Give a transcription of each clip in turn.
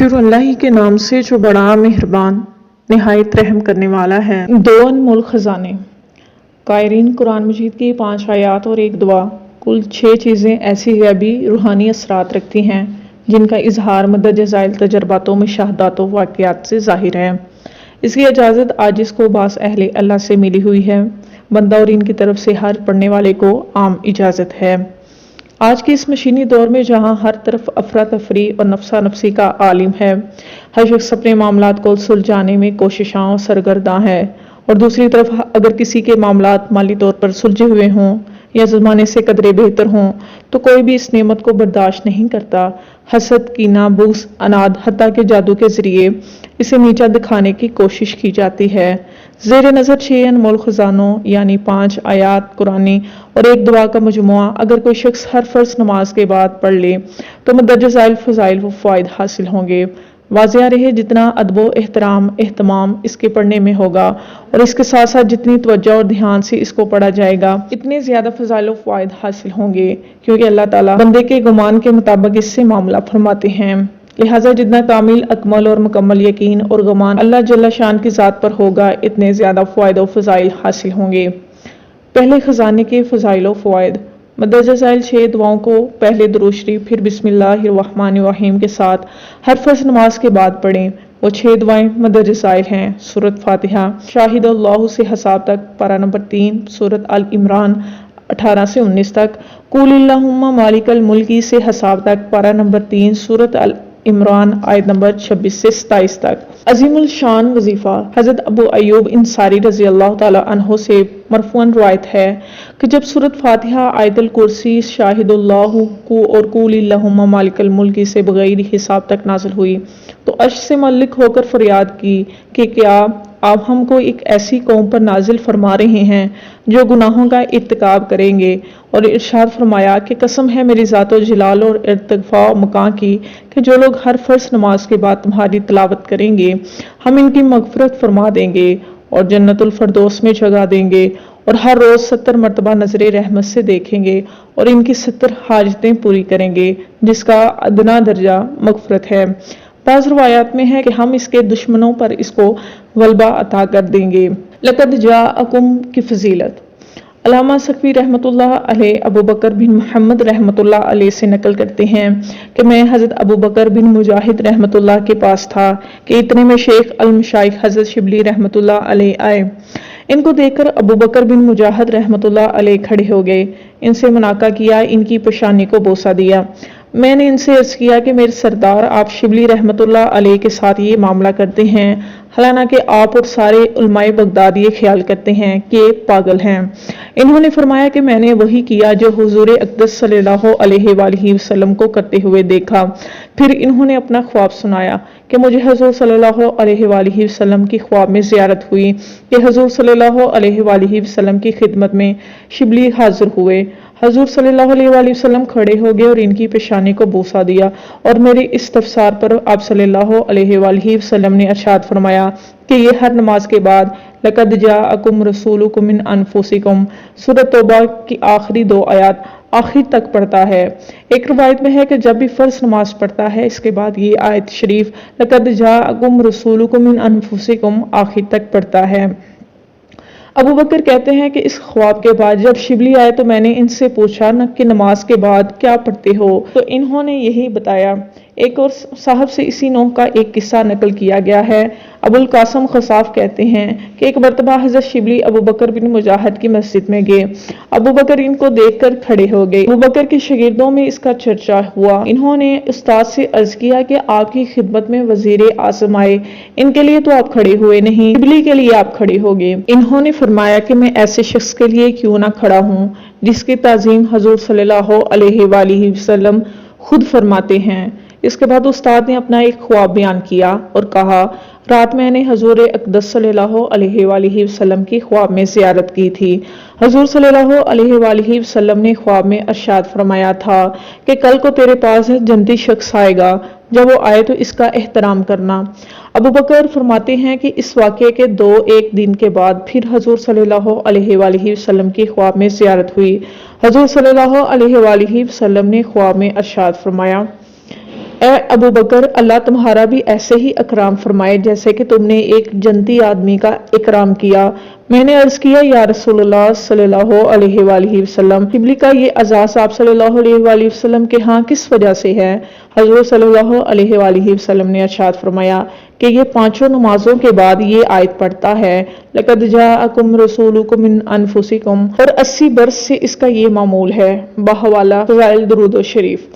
شروع اللہ ہی کے نام سے جو بڑا مہربان نہایت رحم کرنے والا ہے۔ دو انمول خزانے۔ قائرین، قرآن مجید کی 5 آیات اور ایک دعا کل 6 چیزیں ایسی غیبی روحانی اثرات رکھتی ہیں جن کا اظہار مدد ذائل تجرباتوں، مشاہدات و واقعات سے ظاہر ہے۔ اس کی اجازت عاجز کو بعض اہل اللہ سے ملی ہوئی ہے، بندہ اور ان کی طرف سے ہر پڑھنے والے کو عام اجازت ہے۔ آج کے اس مشینی دور میں جہاں ہر طرف افراتفری اور نفسا نفسی کا عالم ہے، ہر شخص اپنے معاملات کو سلجھانے میں کوششاں سرگرداں ہے، اور دوسری طرف اگر کسی کے معاملات مالی طور پر سلجھے ہوئے ہوں یا زمانے سے قدرے بہتر ہوں تو کوئی بھی اس نعمت کو برداشت نہیں کرتا۔ حسد، کینہ، بغض، عناد، حتیٰ کہ جادو کے ذریعے اسے نیچا دکھانے کی کوشش کی جاتی ہے۔ زیر نظر 6 انمول خزانوں یعنی 5 آیات قرآنی اور ایک دعا کا مجموعہ اگر کوئی شخص ہر فرض نماز کے بعد پڑھ لے تو مندرجہ ذیل فضائل و فوائد حاصل ہوں گے۔ واضح رہے جتنا ادب و اہتمام اس کے پڑھنے میں ہوگا اور اس کے ساتھ ساتھ جتنی توجہ اور دھیان سے اس کو پڑھا جائے گا اتنے زیادہ فضائل و فوائد حاصل ہوں گے، کیونکہ اللہ تعالیٰ بندے کے گمان کے مطابق اس سے معاملہ فرماتے ہیں۔ لہٰذا جتنا کامل، اکمل اور مکمل یقین اور گمان اللہ جل شان کی ذات پر ہوگا اتنے زیادہ فوائد و فضائل حاصل ہوں گے۔ پہلے خزانے کے فضائل و فوائد۔ مندرجہ ذیل 6 دعاؤں کو پہلے درود شریف پھر بسم اللہ الرحمن الرحیم کے ساتھ ہر فرض نماز کے بعد پڑھیں۔ وہ 6 دعائیں مندرجہ ذیل ہیں: سورۃ فاتحہ، شاہد اللہ سے حساب تک پارہ نمبر 3، سورۃ آل عمران 18 سے 19 تک، قل اللہم مالک الملک سے حساب تک پارہ نمبر 3، سورۃ آل عمران آیت نمبر 26 سے 27 تک۔ عظیم الشان وظیفہ۔ حضرت ابو ایوب انصاری رضی اللہ تعالی عنہ سے مرفوعاً روایت ہے کہ جب سورۃ فاتحہ، آیت الکرسی، شاہد اللہ کو اور قل اللہم مالک الملک سے بغیر حساب تک نازل ہوئی تو عرش سے ملک ہو کر فریاد کی کہ کیا آپ ہم کو ایک ایسی قوم پر نازل فرما رہے ہیں جو گناہوں کا ارتکاب کریں گے، اور ارشاد فرمایا کہ قسم ہے میری ذات و جلال اور ارتفاع مقام کی کہ جو لوگ ہر فرض نماز کے بعد تمہاری تلاوت کریں گے ہم ان کی مغفرت فرما دیں گے اور جنت الفردوس میں جگہ دیں گے، اور ہر روز 70 مرتبہ نظر رحمت سے دیکھیں گے اور ان کی 70 حاجتیں پوری کریں گے، جس کا ادنا درجہ مغفرت ہے۔ بعض روایات میں ہے کہ ہم اس کے دشمنوں پر اس کو غلبہ عطا کر دیں گے۔ لقد جاءکم کی فضیلت۔ علامہ سکوی رحمۃ اللہ علیہ ابو بکر بن محمد رحمۃ اللہ علیہ سے نقل کرتے ہیں کہ میں حضرت ابو بکر بن مجاہد رحمۃ اللہ کے پاس تھا کہ اتنے میں شیخ المشائخ حضرت شبلی رحمۃ اللہ علیہ آئے۔ ان کو دیکھ کر ابو بکر بن مجاہد رحمۃ اللہ علیہ کھڑے ہو گئے، ان سے مناقہ کیا، ان کی پیشانی کو بوسہ دیا۔ میں نے ان سے عرض کیا کہ میرے سردار آپ شبلی رحمۃ اللہ علیہ کے ساتھ یہ معاملہ کرتے ہیں، حالانکہ آپ اور سارے علماء بغداد یہ خیال کرتے ہیں کہ پاگل ہیں۔ انہوں نے فرمایا کہ میں نے وہی کیا جو حضور اقدس صلی اللہ علیہ وآلہ وسلم کو کرتے ہوئے دیکھا۔ پھر انہوں نے اپنا خواب سنایا کہ مجھے حضور صلی اللہ علیہ وآلہ وسلم کی خواب میں زیارت ہوئی کہ حضور صلی اللہ علیہ وآلہ وسلم کی خدمت میں شبلی حاضر ہوئے۔ حضور صلی اللہ علیہ وآلہ وسلم کھڑے ہو گئے اور ان کی پیشانی کو بوسہ دیا، اور میرے استفسار پر آپ صلی اللہ علیہ وآلہ وسلم نے ارشاد فرمایا کہ یہ ہر نماز کے بعد لقد جاءکم رسولکم من انفسکم سورۃ توبہ کی آخری 2 آیات آخر تک پڑھتا ہے۔ ایک روایت میں ہے کہ جب بھی فرض نماز پڑھتا ہے اس کے بعد یہ آیت شریف لقد جاءکم رسولکم من انفسکم آخر تک پڑھتا ہے۔ ابو بکر کہتے ہیں کہ اس خواب کے بعد جب شبلی آئے تو میں نے ان سے پوچھا کہ نماز کے بعد کیا پڑھتے ہو، تو انہوں نے یہی بتایا۔ ایک اور صاحب سے اسی نوع کا ایک قصہ نقل کیا گیا ہے۔ ابو القاسم خصاف کہتے ہیں کہ ایک مرتبہ حضرت شبلی ابو بکر بن مجاہد کی مسجد میں گئے۔ ابو بکر ان کو دیکھ کر کھڑے ہو گئے۔ ابو بکر کے شاگردوں میں اس کا چرچا ہوا۔ انہوں نے استاد سے عرض کیا کہ آپ کی خدمت میں وزیر اعظم آئے، ان کے لیے تو آپ کھڑے ہوئے نہیں، شبلی کے لیے آپ کھڑے ہو گئے۔ انہوں نے فرمایا کہ میں ایسے شخص کے لیے کیوں نہ کھڑا ہوں جس کی تعظیم حضور صلی اللہ علیہ وآلہ وسلم خود فرماتے ہیں۔ اس کے بعد استاد نے اپنا ایک خواب بیان کیا اور کہا، رات میں نے حضور اقدس صلی اللہ علیہ وآلہ وسلم کی خواب میں زیارت کی تھی۔ حضور صلی اللہ علیہ وآلہ وسلم نے خواب میں ارشاد فرمایا تھا کہ کل کو تیرے پاس جنتی شخص آئے گا، جب وہ آئے تو اس کا احترام کرنا۔ ابو بکر فرماتے ہیں کہ اس واقعے کے 1 دن کے بعد پھر حضور صلی اللہ علیہ وآلہ وسلم کی خواب میں زیارت ہوئی۔ حضور صلی اللہ علیہ وآلہ وسلم نے خواب میں ارشاد فرمایا اے ابو بکر، اللہ تمہارا بھی ایسے ہی اکرام فرمائے جیسے کہ تم نے ایک جنتی آدمی کا اکرام کیا۔ میں نے عرض کیا یا رسول اللہ صلی اللہ علیہ وآلہ وسلم، قبلے کا یہ اعزاز آپ صلی اللہ علیہ وآلہ وسلم کے ہاں کس وجہ سے ہے؟ حضور صلی اللہ علیہ وآلہ وسلم نے ارشاد فرمایا کہ یہ پانچوں نمازوں کے بعد یہ آیت پڑھتا ہے، لَقَدْ جَاءَكُمْ رَسُولٌ مِّنْ أَنفُسِكُمْ، اور 80 برس سے اس کا یہ معمول ہے۔ بحوالہ فضائل درود و شریف۔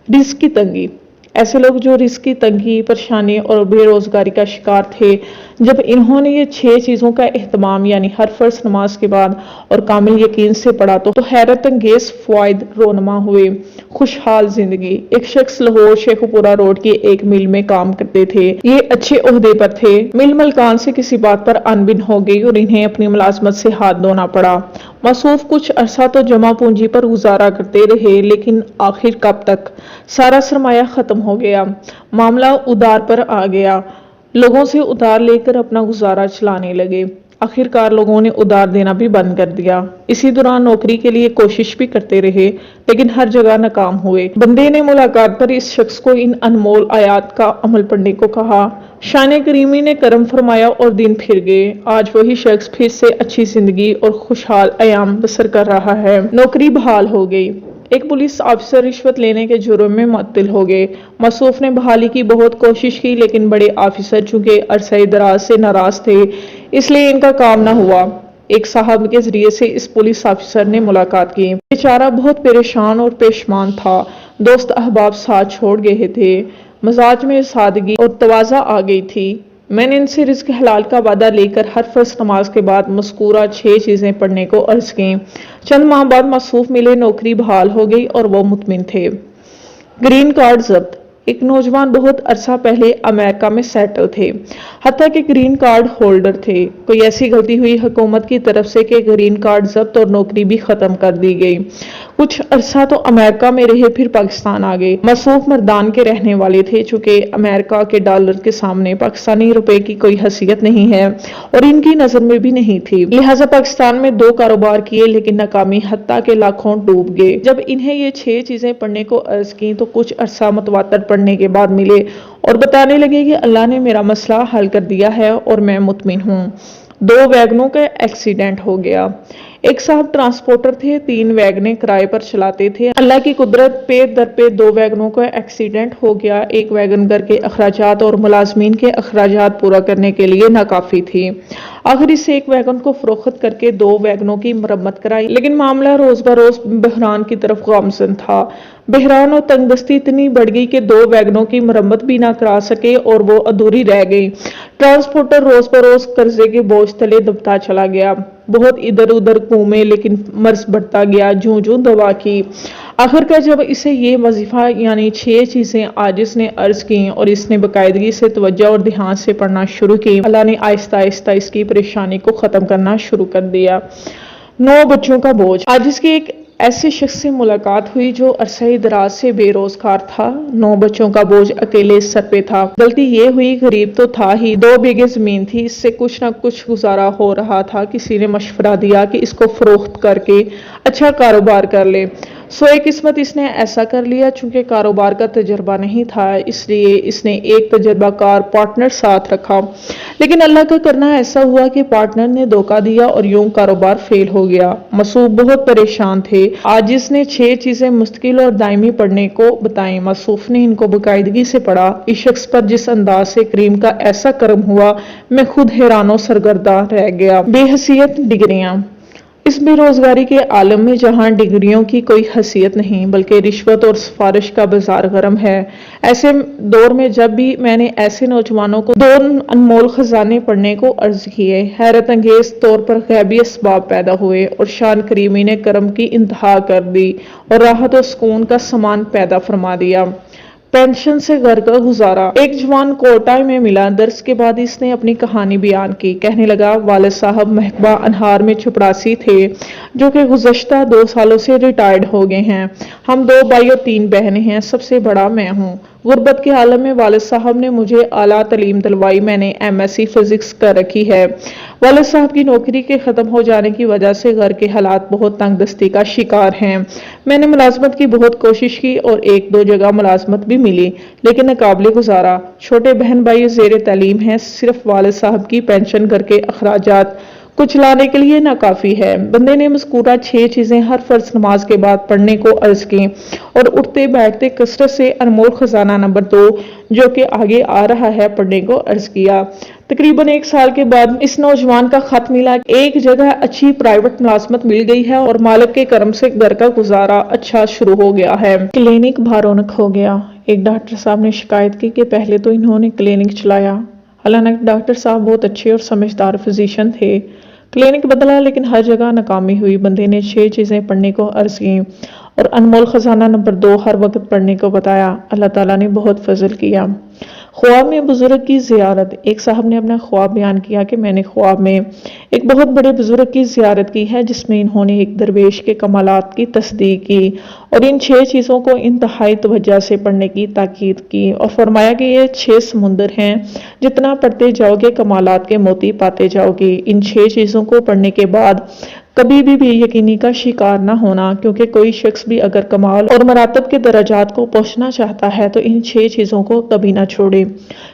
رزق کی تنگی۔ ایسے لوگ جو رزق کی تنگی، پریشانی اور بے روزگاری کا شکار تھے، جب انہوں نے یہ 6 چیزوں کا اہتمام یعنی ہر فرض نماز کے بعد اور کامل یقین سے پڑھا تو حیرت انگیز فوائد رونما ہوئے۔ خوشحال زندگی۔ ایک شخص لاہور شیخ پورہ روڈ کی ایک مل میں کام کرتے تھے۔ یہ اچھے عہدے پر تھے۔ مل ملکان سے کسی بات پر ان بن ہو گئی اور انہیں اپنی ملازمت سے ہاتھ دھونا پڑا۔ موصوف کچھ عرصہ تو جمع پونجی پر گزارا کرتے رہے، لیکن آخر کب تک؟ سارا سرمایہ ختم ہو گیا۔ معاملہ ادار پر آ گیا۔ لوگوں سے ادار لے کر اپنا گزارا چلانے لگے۔ آخر کار لوگوں نے ادار دینا بھی بند کر دیا۔ اسی دوران نوکری کے لیے کوشش بھی کرتے رہے، لیکن ہر جگہ ناکام ہوئے۔ بندے نے ملاقات پر اس شخص کو ان انمول آیات کا عمل پڑھنے کو کہا۔ شان کریمی نے کرم فرمایا اور دن پھر گئے۔ آج وہی شخص پھر سے اچھی زندگی اور خوشحال ایام بسر کر رہا ہے۔ نوکری بحال ہو گئی۔ ایک پولیس آفیسر رشوت لینے کے جرم میں معطل ہو گئے۔ موصوف نے بحالی کی بہت کوشش کی، لیکن بڑے آفیسر چونکہ عرصہ دراز سے ناراض تھے، اس لیے ان کا کام نہ ہوا۔ ایک صاحب کے ذریعے سے اس پولیس آفیسر نے ملاقات کی۔ بیچارہ بہت پریشان اور پیشمان تھا۔ دوست احباب ساتھ چھوڑ گئے تھے۔ مزاج میں سادگی اور تواضع آ گئی تھی۔ میں نے ان سے رزق حلال کا وعدہ لے کر ہر فرض نماز کے بعد مذکورہ 6 چیزیں پڑھنے کو عرض کی۔ چند ماہ بعد موصوف ملے، نوکری بحال ہو گئی اور وہ مطمئن تھے۔ گرین کارڈ ضبط۔ ایک نوجوان بہت عرصہ پہلے امریکہ میں سیٹل تھے، حتیٰ کہ گرین کارڈ ہولڈر تھے۔ کوئی ایسی غلطی ہوئی حکومت کی طرف سے کہ گرین کارڈ ضبط اور نوکری بھی ختم کر دی گئی۔ کچھ عرصہ تو امریکہ میں رہے، پھر پاکستان آ گئے۔ موصوف مردان کے رہنے والے تھے، چونکہ امریکہ کے ڈالر کے سامنے پاکستانی روپے کی کوئی حیثیت نہیں ہے اور ان کی نظر میں بھی نہیں تھی، لہٰذا پاکستان میں 2 کاروبار کیے، لیکن ناکامی حتیٰ کہ لاکھوں ڈوب گئے۔ جب انہیں یہ 6 چیزیں پڑھنے کو عرض کی تو کچھ عرصہ متواتر پڑھنے کے بعد ملے اور بتانے لگے کہ اللہ نے میرا مسئلہ حل کر دیا ہے اور میں مطمئن ہوں۔ 2 ویگنوں کا ایکسیڈنٹ ہو گیا۔ ایک صاحب ٹرانسپورٹر تھے، 3 ویگنیں کرائے پر چلاتے تھے۔ اللہ کی قدرت، پے در پے 2 ویگنوں کا ایکسیڈنٹ ہو گیا۔ ایک ویگن گھر کے اخراجات اور ملازمین کے اخراجات پورا کرنے کے لیے ناکافی تھی۔ آخر اس ایک ویگن کو فروخت کر کے 2 ویگنوں کی مرمت کرائی، لیکن معاملہ روز بروز بحران کی طرف گامزن تھا۔ بحران اور تنگ دستی اتنی بڑھ گئی کہ 2 ویگنوں کی مرمت بھی نہ کرا سکے اور وہ ادھوری رہ گئی۔ ٹرانسپورٹر روز بروز قرضے کے بوجھ تلے دبتا چلا گیا۔ بہت ادھر ادھر گھومے، لیکن مرض بڑھتا گیا، جوں جوں دوا کی۔ آخر کار جب اسے یہ وظیفہ یعنی 6 چیزیں عاجز نے عرض کی اور اس نے باقاعدگی سے توجہ اور دھیان سے پڑھنا شروع کی، اللہ نے آہستہ آہستہ اس کی پریشانی کو ختم کرنا شروع کر دیا۔ 9 بچوں کا بوجھ۔ آج اس کی ایک ایسے شخص سے ملاقات ہوئی جو عرصہ دراز سے بے روزگار تھا۔ 9 بچوں کا بوجھ اکیلے سر پہ تھا۔ غلطی یہ ہوئی، غریب تو تھا ہی، 2 بیگھے زمین تھی، اس سے کچھ نہ کچھ گزارا ہو رہا تھا۔ کسی نے مشورہ دیا کہ اس کو فروخت کر کے اچھا کاروبار کر لے۔ سوئے قسمت اس نے ایسا کر لیا، چونکہ کاروبار کا تجربہ نہیں تھا، اس لیے اس نے ایک تجربہ کار پارٹنر ساتھ رکھا، لیکن اللہ کا کرنا ایسا ہوا کہ پارٹنر نے دھوکہ دیا اور یوں کاروبار فیل ہو گیا۔ موصوف بہت پریشان تھے۔ آج اس نے 6 چیزیں مستقل اور دائمی پڑھنے کو بتائیں۔ موصوف نے ان کو باقاعدگی سے پڑھا۔ اس شخص پر جس انداز سے کریم کا ایسا کرم ہوا، میں خود حیران و سرگرداں رہ گیا۔ بے حیثیت ڈگریاں۔ اس بے روزگاری کے عالم میں جہاں ڈگریوں کی کوئی حیثیت نہیں بلکہ رشوت اور سفارش کا بازار گرم ہے، ایسے دور میں جب بھی میں نے ایسے نوجوانوں کو 2 انمول خزانے پڑھنے کو عرض کیے، حیرت انگیز طور پر غیبی اسباب پیدا ہوئے اور شان کریمی نے کرم کی انتہا کر دی اور راحت و سکون کا سامان پیدا فرما دیا۔ پینشن سے گھر کا گزارا۔ ایک جوان کوٹہ میں ملا، درس کے بعد اس نے اپنی کہانی بیان کی۔ کہنے لگا، والد صاحب محکمہ انہار میں چپراسی تھے، جو کہ گزشتہ 2 سالوں سے ریٹائرڈ ہو گئے ہیں۔ ہم 2 بھائی اور 3 بہنیں ہیں، سب سے بڑا میں ہوں۔ غربت کے عالم میں والد صاحب نے مجھے اعلیٰ تعلیم دلوائی، میں نے MSc فزکس کر رکھی ہے۔ والد صاحب کی نوکری کے ختم ہو جانے کی وجہ سے گھر کے حالات بہت تنگ دستی کا شکار ہیں۔ میں نے ملازمت کی بہت کوشش کی اور ایک دو جگہ ملازمت بھی ملی، لیکن ناقابل گزارا۔ چھوٹے بہن بھائی زیر تعلیم ہیں، صرف والد صاحب کی پینشن گھر کے اخراجات کچھ لانے کے لیے ناکافی ہے۔ بندے نے مذکورہ 6 چیزیں ہر فرض نماز کے بعد پڑھنے کو عرض کی اور اٹھتے بیٹھتے کثرت سے انمول خزانہ نمبر 2 جو کہ آگے آ رہا ہے پڑھنے کو عرض کیا۔ تقریباً 1 سال کے بعد اس نوجوان کا خط ملا کہ ایک جگہ اچھی پرائیویٹ ملازمت مل گئی ہے اور مالک کے کرم سے گھر کا گزارا اچھا شروع ہو گیا ہے۔ کلینک بھارونق ہو گیا۔ ایک ڈاکٹر صاحب نے شکایت کی کہ پہلے تو انہوں نے کلینک چلایا، حالانکہ ڈاکٹر صاحب بہت اچھے اور سمجھدار فزیشین تھے۔ کلینک بدلا لیکن ہر جگہ ناکامی ہوئی۔ بندے نے 6 چیزیں پڑھنے کو عرض کی اور انمول خزانہ نمبر 2 ہر وقت پڑھنے کو بتایا۔ اللہ تعالیٰ نے بہت فضل کیا۔ خواب میں بزرگ کی زیارت۔ ایک صاحب نے اپنا خواب بیان کیا کہ میں نے خواب میں ایک بہت بڑے بزرگ کی زیارت کی ہے جس میں انہوں نے ایک درویش کے کمالات کی تصدیق کی اور ان 6 چیزوں کو انتہائی توجہ سے پڑھنے کی تاکید کی اور فرمایا کہ یہ 6 سمندر ہیں، جتنا پڑھتے جاؤ گے کمالات کے موتی پاتے جاؤ گے۔ ان 6 چیزوں کو پڑھنے کے بعد کبھی بھی بے یقینی کا شکار نہ ہونا، کیونکہ کوئی شخص بھی اگر کمال اور مراتب کے درجات کو پہنچنا چاہتا ہے تو ان 6 چیزوں کو کبھی نہ چھوڑے۔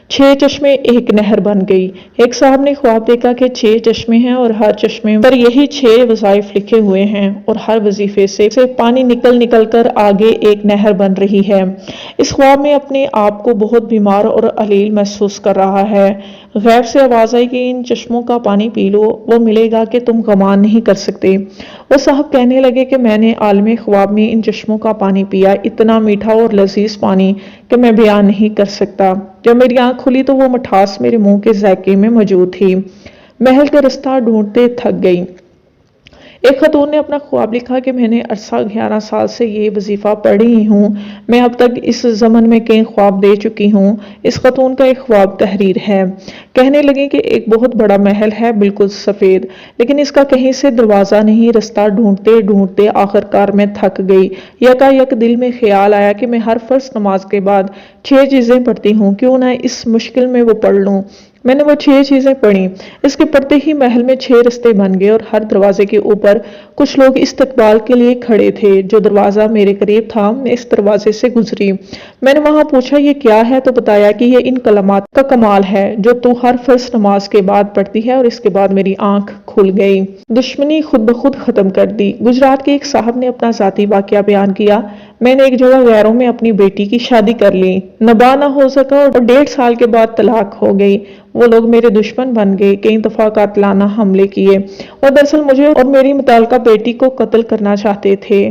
6 چشمے ایک نہر بن گئی۔ ایک صاحب نے خواب دیکھا کہ 6 چشمے ہیں اور ہر چشمے پر یہی 6 وظائف لکھے ہوئے ہیں اور ہر وظیفے سے پانی نکل نکل کر آگے ایک نہر بن رہی ہے۔ اس خواب میں اپنے آپ کو بہت بیمار اور علیل محسوس کر رہا ہے۔ غیب سے آواز آئی کہ ان چشموں کا پانی پی لو، وہ ملے گا کہ تم گمان نہیں کر سکتے۔ وہ صاحب کہنے لگے کہ میں نے عالم خواب میں ان چشموں کا پانی پیا، اتنا میٹھا اور لذیذ پانی کہ میں بیان نہیں کر سکتا۔ جب میری آنکھ کھلی تو وہ مٹھاس میرے منہ کے ذائقے میں موجود تھی۔ محل کا رستہ ڈھونڈتے تھک گئی۔ ایک خاتون نے اپنا خواب لکھا کہ میں نے عرصہ 11 سال سے یہ وظیفہ پڑھی ہوں، میں اب تک اس زمن میں کئی خواب دے چکی ہوں۔ اس خاتون کا ایک خواب تحریر ہے۔ کہنے لگے کہ ایک بہت بڑا محل ہے، بالکل سفید، لیکن اس کا کہیں سے دروازہ نہیں۔ رستہ ڈھونڈتے ڈھونڈتے آخر کار میں تھک گئی۔ یکا یک دل میں خیال آیا کہ میں ہر فرض نماز کے بعد 6 چیزیں پڑھتی ہوں، کیوں نہ اس مشکل میں وہ پڑھ لوں۔ میں نے وہ 6 چیزیں پڑھی۔ اس کے پڑھتے ہی محل میں 6 رستے بن گئے اور ہر دروازے کے اوپر کچھ لوگ استقبال کے لیے کھڑے تھے۔ جو دروازہ میرے قریب تھا میں اس دروازے سے گزری۔ میں نے وہاں پوچھا یہ کیا ہے تو بتایا کہ یہ ان کلمات کا کمال ہے جو تو ہر فرض نماز کے بعد پڑھتی ہے، اور اس کے بعد میری آنکھ کھل گئی۔ دشمنی خود بخود ختم کر دی۔ گجرات کے ایک صاحب نے اپنا ذاتی واقعہ بیان کیا۔ میں نے ایک جگہ غیروں میں اپنی بیٹی کی شادی کر لی، نباہ نہ ہو سکا اور 1.5 سال کے بعد طلاق ہو گئی۔ وہ لوگ میرے دشمن بن گئے، کئی دفعہ قاتلانہ حملے کیے اور دراصل مجھے اور میری متعلقہ بیٹی کو قتل کرنا چاہتے تھے۔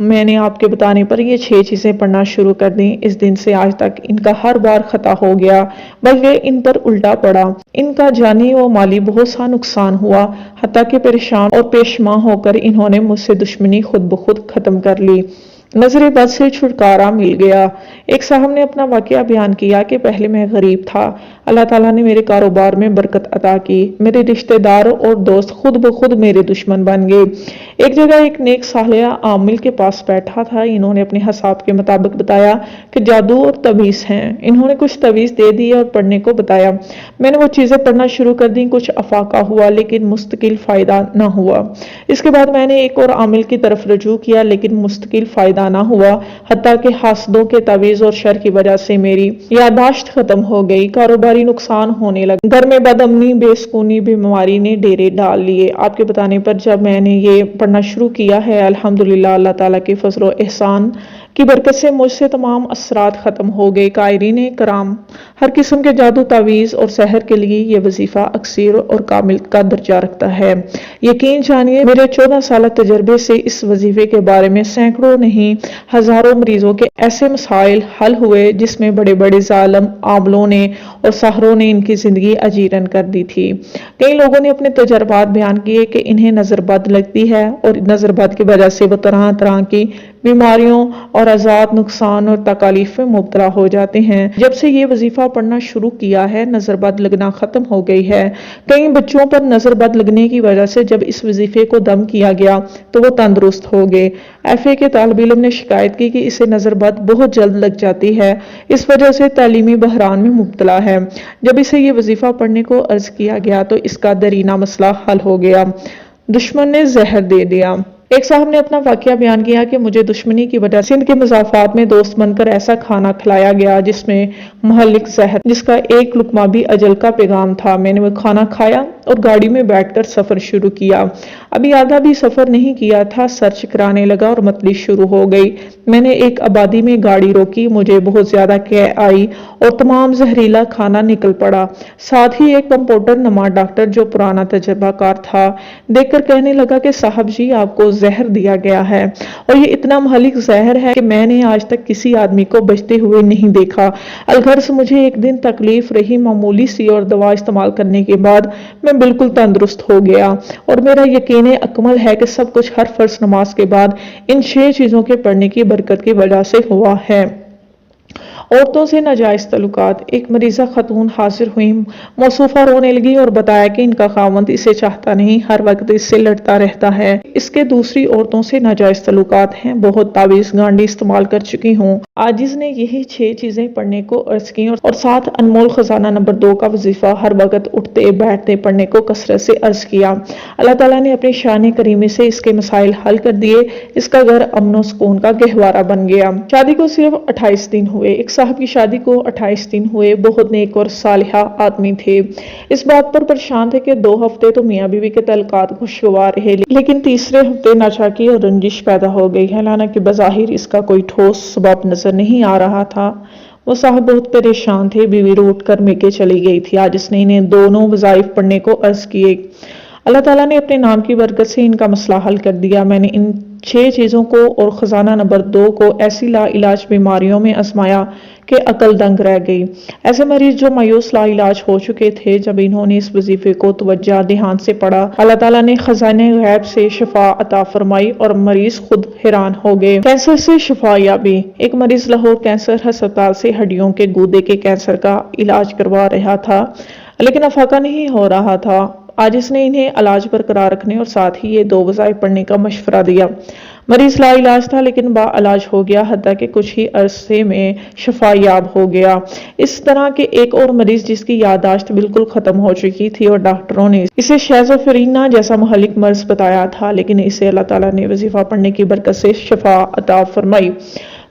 میں نے آپ کے بتانے پر یہ 6 چیزیں پڑھنا شروع کر دیں۔ اس دن سے آج تک ان کا ہر بار خطا ہو گیا، بلکہ ان پر الٹا پڑا۔ ان کا جانی و مالی بہت سا نقصان ہوا، حتیٰ کہ پریشان اور پیشمان ہو کر انہوں نے مجھ سے دشمنی خود بخود ختم کر لی۔ نظر بد سے چھٹکارا مل گیا۔ ایک صاحب نے اپنا واقعہ بیان کیا کہ پہلے میں غریب تھا، اللہ تعالیٰ نے میرے کاروبار میں برکت عطا کی، میرے رشتہ دار اور دوست خود بخود میرے دشمن بن گئے۔ ایک جگہ ایک نیک صالح عامل کے پاس بیٹھا تھا، انہوں نے اپنے حساب کے مطابق بتایا کہ جادو اور تعویذ ہیں۔ انہوں نے کچھ تعویذ دے دی اور پڑھنے کو بتایا۔ میں نے وہ چیزیں پڑھنا شروع کر دیں، کچھ افاقہ ہوا لیکن مستقل فائدہ نہ ہوا۔ اس کے بعد میں نے ایک اور عامل کی طرف رجوع کیا لیکن مستقل فائدہ نہ ہوا، حتیٰ کہ حاسدوں کے تعویذ اور شر کی وجہ سے میری یادداشت ختم ہو گئی، کاروباری نقصان ہونے لگا، گھر میں بد امنی، بے سکونی، بیماری نے ڈیرے ڈال لیے۔ آپ کے بتانے پر جب میں نے یہ پڑھنا شروع کیا ہے، الحمدللہ اللہ تعالیٰ کے فضل و احسان کی برکت سے مجھ سے تمام اثرات ختم ہو گئے۔ قائرین کرام، ہر قسم کے جادو، تعویذ اور سحر کے لیے یہ وظیفہ اکثیر اور کامل کا درجہ رکھتا ہے۔ یقین جانیے میرے 14 سالہ تجربے سے اس وظیفے کے بارے میں سینکڑوں نہیں ہزاروں مریضوں کے ایسے مسائل حل ہوئے جس میں بڑے بڑے ظالم عاملوں نے اور ساحروں نے ان کی زندگی اجیرن کر دی تھی۔ کئی لوگوں نے اپنے تجربات بیان کیے کہ انہیں نظر بد لگتی ہے اور نظر بد کی وجہ سے وہ طرح طرح کی بیماریوں اور اعراضات، نقصان اور تکالیف میں مبتلا ہو جاتے ہیں۔ جب سے یہ وظیفہ پڑھنا شروع کیا ہے نظر بد لگنا ختم ہو گئی ہے۔ کئی بچوں پر نظر بد لگنے کی وجہ سے جب اس وظیفے کو دم کیا گیا تو وہ تندرست ہو گئے۔ ایف اے کے طالب علم نے شکایت کی کہ اسے نظر بد بہت جلد لگ جاتی ہے، اس وجہ سے تعلیمی بحران میں مبتلا ہے۔ جب اسے یہ وظیفہ پڑھنے کو عرض کیا گیا تو اس کا درینہ مسئلہ حل ہو گیا۔ دشمن نے زہر دے دیا۔ ایک صاحب نے اپنا واقعہ بیان کیا کہ مجھے دشمنی کی وجہ سے سندھ کے مضافات میں دوست بن کر ایسا کھانا کھلایا گیا جس میں مہلک زہر، جس کا ایک لقمہ بھی اجل کا پیغام تھا۔ میں نے وہ کھانا کھایا اور گاڑی میں بیٹھ کر سفر شروع کیا۔ ابھی آدھا بھی سفر نہیں کیا تھا، سر چکرانے لگا اور متلی شروع ہو گئی۔ میں نے ایک آبادی میں گاڑی روکی، مجھے بہت زیادہ قے آئی اور تمام زہریلا کھانا نکل پڑا۔ ساتھ ہی ایک کمپاؤنڈر نما ڈاکٹر جو پرانا تجربہ کار تھا دیکھ کر کہنے لگا کہ صاحب جی آپ کو زہر دیا گیا ہے اور یہ اتنا مہلک زہر ہے کہ میں نے آج تک کسی آدمی کو بچتے ہوئے نہیں دیکھا۔ الغرض مجھے ایک دن تکلیف رہی معمولی سی اور دوا استعمال کرنے کے بعد میں بالکل تندرست ہو گیا اور میرا یقین اکمل ہے کہ سب کچھ ہر فرض نماز کے بعد ان 6 چیزوں کے پڑھنے کی برکت کی وجہ سے ہوا ہے۔ عورتوں سے ناجائز تعلقات۔ ایک مریضہ خاتون حاضر ہوئی، موصوفہ رونے لگی اور بتایا کہ ان کا خاوند اسے چاہتا نہیں، ہر وقت اس سے لڑتا رہتا ہے، اس کے دوسری عورتوں سے ناجائز تعلقات ہیں، بہت تعویذ گانڈی استعمال کر چکی ہوں۔ عاجز نے یہی 6 چیزیں پڑھنے کو عرض کی اور ساتھ انمول خزانہ نمبر 2 کا وظیفہ ہر وقت اٹھتے بیٹھتے پڑھنے کو کثرت سے عرض کیا۔ اللہ تعالیٰ نے اپنی شان کریمی سے اس کے مسائل حل کر دیے، اس کا گھر امن و سکون کا گہوارہ بن گیا۔ شادی کو صرف 28 دن ہوئے۔ ایک صاحب کی شادی کو 28 دن ہوئے، بہت نیک اور صالحہ آدمی تھے۔ اس بات پر پریشان تھے کہ 2 ہفتے تو میاں بیوی کے تعلقات خوشگوار رہے، لیکن تیسرے ہفتے ناچاکی اور رنجش پیدا ہو گئی۔ حالانکہ بظاہر اس کا کوئی ٹھوس سبب نظر نہیں آ رہا تھا۔ وہ صاحب بہت پریشان تھے، بیوی روٹ کر میکے چلی گئی تھی۔ آج اس نے انہیں دونوں وظائف پڑھنے کو عرض کیے۔ اللہ تعالیٰ نے اپنے نام کی برکت سے ان کا مسئلہ حل کر دیا۔ میں نے ان 6 چیزوں کو اور خزانہ نمبر 2 کو ایسی لا علاج بیماریوں میں آزمایا کہ عقل دنگ رہ گئی۔ ایسے مریض جو مایوس لا علاج ہو چکے تھے، جب انہوں نے اس وظیفے کو توجہ دھیان سے پڑھا، اللہ تعالیٰ نے خزانہ غیب سے شفا عطا فرمائی اور مریض خود حیران ہو گئے۔ کینسر سے شفا یابی۔ ایک مریض لاہور کینسر ہسپتال سے ہڈیوں کے گودے کے کینسر کا علاج کروا رہا تھا، لیکن افاقہ نہیں ہو رہا تھا۔ آج اس نے انہیں علاج برقرار رکھنے اور ساتھ ہی یہ 2 وظائف پڑھنے کا مشورہ دیا۔ مریض لا علاج تھا لیکن با علاج ہو گیا، حتیٰ کہ کچھ ہی عرصے میں شفا یاب ہو گیا۔ اس طرح کے ایک اور مریض جس کی یادداشت بالکل ختم ہو چکی تھی اور ڈاکٹروں نے اسے شیزوفرینیا جیسا مہلک مرض بتایا تھا، لیکن اسے اللہ تعالیٰ نے وظیفہ پڑھنے کی برکت سے شفا عطا فرمائی۔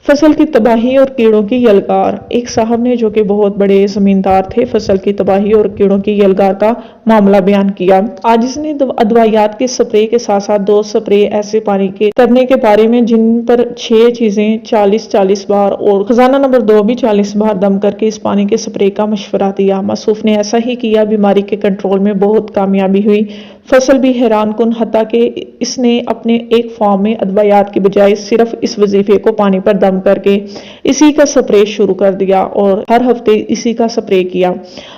فصل کی تباہی اور کیڑوں کی یلغار۔ ایک صاحب نے جو کہ بہت بڑے زمیندار تھے، فصل کی تباہی اور کیڑوں کی یلغار کا معاملہ بیان کیا۔ آج اس نے ادویات کے سپرے کے ساتھ ساتھ 2 سپرے ایسے پانی کے کرنے کے بارے میں جن پر 6 چیزیں 40 بار اور خزانہ نمبر 2 بھی 40 بار دم کر کے اس پانی کے سپرے کا مشورہ دیا۔ موصوف نے ایسا ہی کیا، بیماری کے کنٹرول میں بہت کامیابی ہوئی، فصل بھی حیران کن، حتیٰ کہ اس نے اپنے ایک فارم میں ادویات کی بجائے صرف اس وظیفے کو پانی پر دم کر کے اسی کا سپرے شروع کر دیا اور ہر ہفتے اسی کا سپرے کیا۔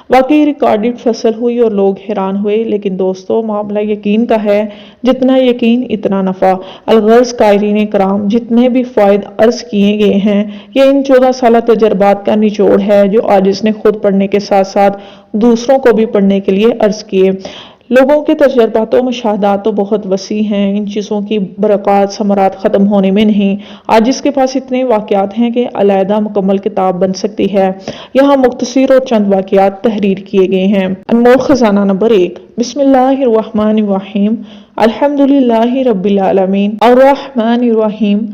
واقعی ریکارڈڈ فصل ہوئی اور لوگ حیران ہوئے، لیکن دوستو معاملہ یقین کا ہے، جتنا یقین اتنا نفع۔ الغرض قائرین کرام، جتنے بھی فوائد عرض کیے گئے ہیں یہ ان 14 سالہ تجربات کا نچوڑ ہے جو آج اس نے خود پڑھنے کے ساتھ ساتھ دوسروں کو بھی پڑھنے کے لیے عرض کیے۔ لوگوں کے تجربات و مشاہدات تو بہت وسیع ہیں، ان چیزوں کی برکات ثمرات ختم ہونے میں نہیں۔ آج اس کے پاس اتنے واقعات ہیں کہ علیحدہ مکمل کتاب بن سکتی ہے۔ یہاں مختصر اور چند واقعات تحریر کیے گئے ہیں۔ انمول خزانہ نمبر 1۔ بسم اللہ الرحمن الرحیم، الحمدللہ رب العالمین، الرحمن الرحیم،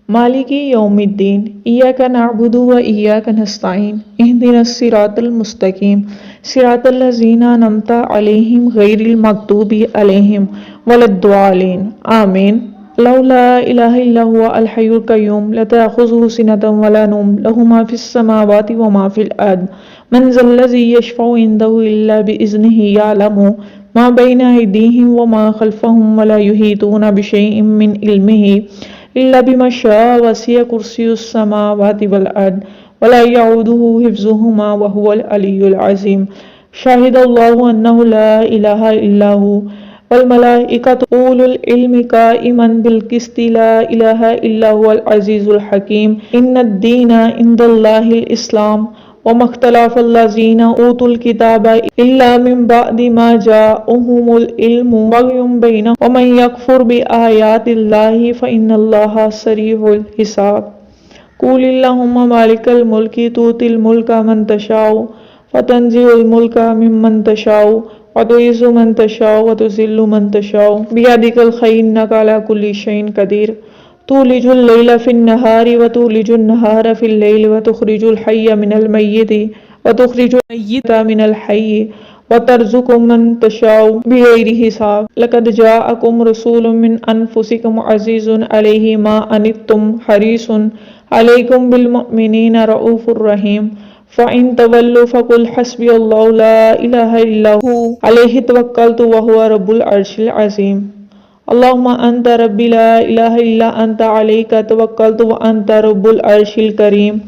مالک یوم الدین، ایاک نعبد و ایاک نستعین، اہدنا الصراط المستقیم، صراط الذین انعمت علیہم غیر المغضوب علیہم ولا الضالین، آمین۔ اللہ لا الہ الا هو الحی القیوم، لا تأخذہ سنۃ ولا نوم، لہ ما فی السماوات وما فی الارض، من ذا الذی یشفع عندہ الا بإذنہ، یعلم ما بین ایدیہم وما خلفہم ولا یحیطون بشیء من علمہ الا بما شاء، وسع کرسیہ السماوات والارض ولا یعودہ حفظہما وہو العلی العظیم۔ شاہد اللہ انہ لا الہ الا ہو والملائکۃ اولو العلم قائما بالقسط لا الہ الا هو العزیز الحکیم ان الدین عند اللہ الاسلام وما اختلف الذین اوتوا الکتاب الا من بعد ما جاءهم العلم بغیا بینہم ومن یکفر بآیات اللہ فإن اللہ سریع الحساب قل اللہم مالک الملک تؤتی الملک من تشاء فتنزع الملک ممن تشاء وتعز من تشاء وتذل من تشاء بیدک الخیر انک علی کل شیء قدیر تولج اللیل فی النہار وتولج النہار فی اللیل وتخرج الحی من المیت وتخرج المیت من الحی وترزق من تشاء بغیر حساب لقد جاءکم رسول من انفسکم عزیز علیہ ما عنتم حریص علیکم بالمؤمنین رؤوف الرحیم فَإِن تَوَلُّوا فَقُلْ حَسْبِيَ اللَّهُ لَا إِلَهَ إِلَّا هُوَ عَلَيْهِ تَوَكَّلْتُ وَهُوَ رَبُّ الْعَرْشِ الْعَظِيمِ اللهم أنت ربي لا إله إلا أنت عليك توكلت وأنت رب العرش الكريم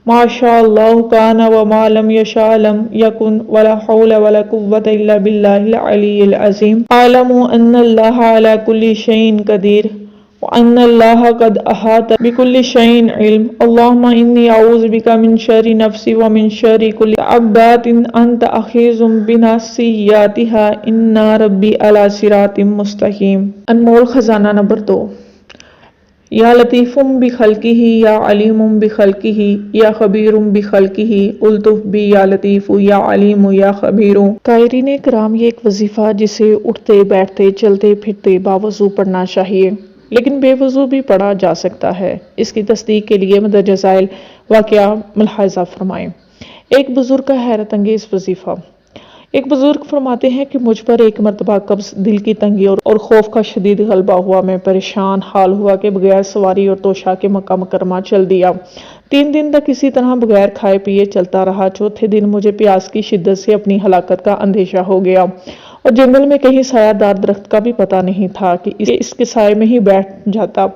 ما شاء الله كان وما لم يشاء لم يكن ولا حول ولا قوة إلا بالله العلي العظيم أعلم أن الله على كل شيء قدير وأن الله قد أحاط بكل شيء علم اللهم إني أعوذ بك من شر نفسي ومن شر كل عباد أنت أخذ بناصيتها إن ربي على صراط مستقيم انمول خزانہ نمبر 2 یا لطیف بخلقہ یا علیم بخلقہ یا خبیر بخلقہ الطف بی یا لطیف یا علیم یا خبیر۔ قائرین کرام، یہ ایک وظیفہ جسے اٹھتے بیٹھتے چلتے پھرتے باوضو پڑھنا چاہیے، لیکن بے وضو بھی پڑھا جا سکتا ہے۔ اس کی تصدیق کے لیے مندرجہ ذیل واقعہ ملاحظہ فرمائیں۔ ایک بزرگ کا حیرت انگیز وظیفہ۔ ایک بزرگ فرماتے ہیں کہ مجھ پر ایک مرتبہ قبض، دل کی تنگی اور خوف کا شدید غلبہ ہوا۔ میں پریشان حال ہوا کہ بغیر سواری اور توشا کے مکہ مکرمہ چل دیا۔ 3 دن تک اسی طرح بغیر کھائے پیے چلتا رہا۔ چوتھے دن مجھے پیاس کی شدت سے اپنی ہلاکت کا اندیشہ ہو گیا، اور جنگل میں کہیں سایہ دار درخت کا بھی پتہ نہیں تھا کہ اس کے سائے میں ہی بیٹھ جاتا۔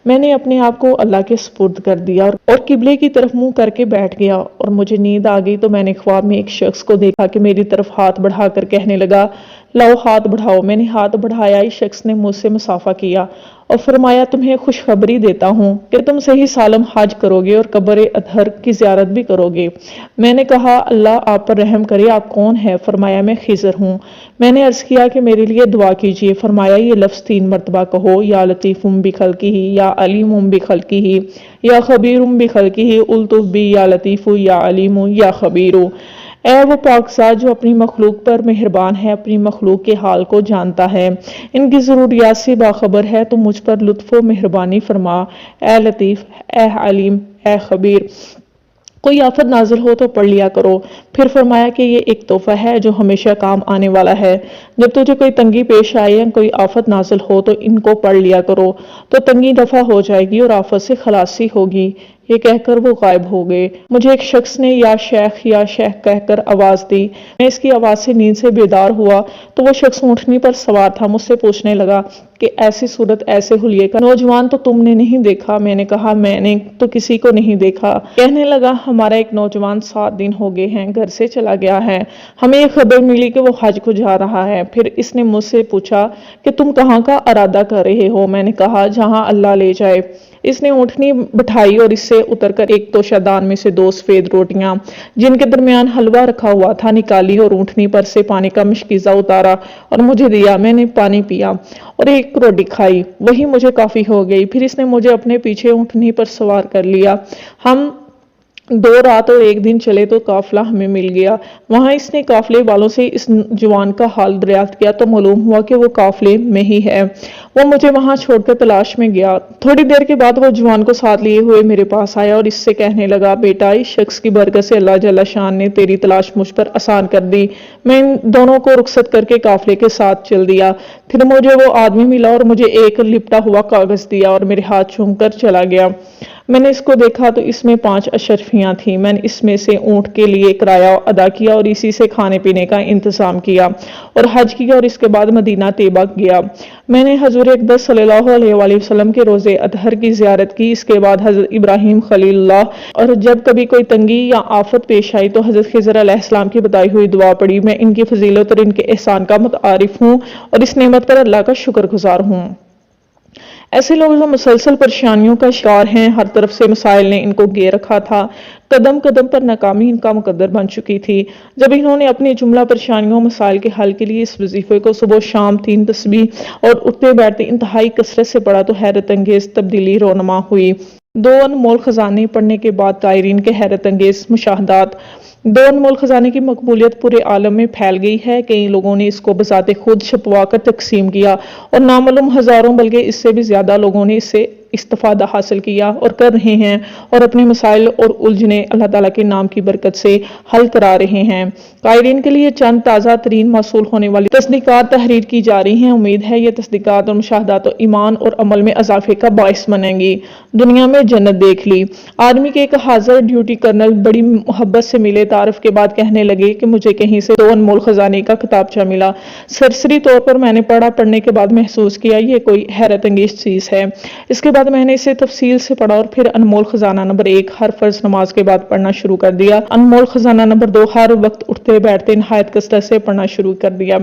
میں نے اپنے آپ کو اللہ کے سپرد کر دیا اور قبلے کی طرف منہ کر کے بیٹھ گیا، اور مجھے نیند آ گئی تو میں نے خواب میں ایک شخص کو دیکھا کہ میری طرف ہاتھ بڑھا کر کہنے لگا، لاؤ ہاتھ بڑھاؤ۔ میں نے ہاتھ بڑھایا، اس شخص نے مجھ سے مصافحہ کیا اور فرمایا، تمہیں خوشخبری دیتا ہوں کہ تم صحیح سالم حج کرو گے اور قبر اطہر کی زیارت بھی کرو گے۔ میں نے کہا، اللہ آپ پر رحم کرے، آپ کون ہیں؟ فرمایا، میں خضر ہوں۔ میں نے عرض کیا کہ میرے لیے دعا کیجیے۔ فرمایا، یہ لفظ 3 مرتبہ کہو، یا لطیف بخلقہ یا علیم بخلقہ یا خبیر بخلقہ الطف بی یا لطیف یا علیم یا خبیر۔ اے وہ پاک ذات جو اپنی مخلوق پر مہربان ہے، اپنی مخلوق کے حال کو جانتا ہے، ان کی ضروریات سے باخبر ہے، تو مجھ پر لطف و مہربانی فرما، اے لطیف، اے علیم، اے خبیر۔ کوئی آفت نازل ہو تو پڑھ لیا کرو۔ پھر فرمایا کہ یہ ایک تحفہ ہے جو ہمیشہ کام آنے والا ہے۔ جب تجھے کوئی تنگی پیش آئے یا کوئی آفت نازل ہو تو ان کو پڑھ لیا کرو، تو تنگی دفع ہو جائے گی اور آفت سے خلاصی ہوگی۔ یہ کہہ کر وہ غائب ہو گئے۔ مجھے ایک شخص نے یا شیخ کہہ کر آواز دی۔ میں اس کی آواز سے نیند سے بیدار ہوا تو وہ شخص اونٹنی پر سوار تھا۔ مجھ سے پوچھنے لگا کہ ایسی صورت، ایسے حلیے کا نوجوان تو تم نے نہیں دیکھا؟ میں نے کہا، میں نے تو کسی کو نہیں دیکھا۔ کہنے لگا، ہمارا ایک نوجوان 7 دن ہو گئے ہیں گھر سے چلا گیا ہے، ہمیں یہ خبر ملی کہ وہ حج کو جا رہا ہے۔ پھر اس نے مجھ سے پوچھا کہ تم کہاں کا ارادہ کر رہے ہو؟ میں نے کہا، جہاں اللہ لے جائے۔ اس نے اونٹنی بٹھائی اور اس سے اتر کر ایک توشہ دان میں سے 2 سفید روٹیاں جن کے درمیان حلوہ رکھا ہوا تھا نکالی اور اونٹنی پر سے پانی کا مشکیزہ اتارا اور مجھے دیا۔ میں نے پانی پیا اور ایک روٹی کھائی، وہی مجھے کافی ہو گئی۔ پھر اس نے مجھے اپنے پیچھے اونٹنی پر سوار کر لیا۔ ہم 2 رات اور 1 دن چلے تو قافلہ ہمیں مل گیا۔ وہاں اس نے قافلے والوں سے اس جوان کا حال دریافت کیا تو معلوم ہوا کہ وہ قافلے میں ہی ہے۔ وہ مجھے وہاں چھوڑ کر تلاش میں گیا۔ تھوڑی دیر کے بعد وہ جوان کو ساتھ لیے ہوئے میرے پاس آیا اور اس سے کہنے لگا، بیٹا، اس شخص کی برکت سے اللہ جل شان نے تیری تلاش مجھ پر آسان کر دی۔ میں ان دونوں کو رخصت کر کے قافلے کے ساتھ چل دیا۔ پھر مجھے وہ آدمی ملا اور مجھے ایک لپٹا ہوا کاغذ دیا اور میرے ہاتھ چوم کر چلا گیا۔ میں نے اس کو دیکھا تو اس میں 5 اشرفیاں تھیں۔ میں نے اس میں سے اونٹ کے لیے کرایہ ادا کیا اور اسی سے کھانے پینے کا انتظام کیا اور حج کیا اور اس کے بعد مدینہ طیبہ گیا۔ میں نے حضور اقدس صلی اللہ علیہ وآلہ وسلم کے روزے اطہر کی زیارت کی، اس کے بعد حضرت ابراہیم خلیل اللہ، اور جب کبھی کوئی تنگی یا آفت پیش آئی تو حضرت خضر علیہ السلام کی بتائی ہوئی دعا پڑھی۔ میں ان کی فضیلت اور ان کے احسان کا متعارف ہوں اور اس نعمت پر اللہ کا شکر گزار ہوں۔ ایسے لوگ جو مسلسل پریشانیوں کا شکار ہیں، ہر طرف سے مسائل نے ان کو گھیر رکھا تھا، قدم قدم پر ناکامی ان کا مقدر بن چکی تھی۔ جب انہوں نے اپنی جملہ پریشانیوں مسائل کے حل کے لیے اس وظیفے کو صبح و شام 3 تسبیح اور اٹھتے بیٹھتے انتہائی کثرت سے پڑھا تو حیرت انگیز تبدیلی رونما ہوئی۔ 2 انمول خزانے پڑھنے کے بعد قائرین کے حیرت انگیز مشاہدات۔ 2 انمول خزانے کی مقبولیت پورے عالم میں پھیل گئی ہے۔ کئی لوگوں نے اس کو بذات خود چھپوا کر تقسیم کیا اور نامعلوم ہزاروں بلکہ اس سے بھی زیادہ لوگوں نے اس سے استفادہ حاصل کیا اور کر رہے ہیں اور اپنے مسائل اور الجھنیں اللہ تعالیٰ کے نام کی برکت سے حل کرا رہے ہیں۔ قائرین کے لیے چند تازہ ترین موصول ہونے والی تصدیقات تحریر کی جا رہی ہیں۔ امید ہے یہ تصدیقات اور مشاہدات ایمان اور عمل میں اضافے کا باعث بنیں گی۔ دنیا میں جنت دیکھ لی۔ آرمی کے ایک حاضر ڈیوٹی کرنل بڑی محبت سے ملے، تعارف کے بعد کہنے لگے کہ مجھے کہیں سے 2 انمول خزانے کا کتابچہ ملا۔ سرسری طور پر میں نے پڑھنے کے بعد محسوس کیا یہ کوئی حیرت انگیز چیز ہے۔ اس کے بعد میں نے اسے تفصیل سے پڑھا اور پھر انمول خزانہ نمبر 1 ہر فرض نماز کے بعد پڑھنا شروع کر دیا۔ انمول خزانہ نمبر 2 ہر وقت اٹھتے بیٹھتے نہایت کثرت سے پڑھنا شروع کر دیا۔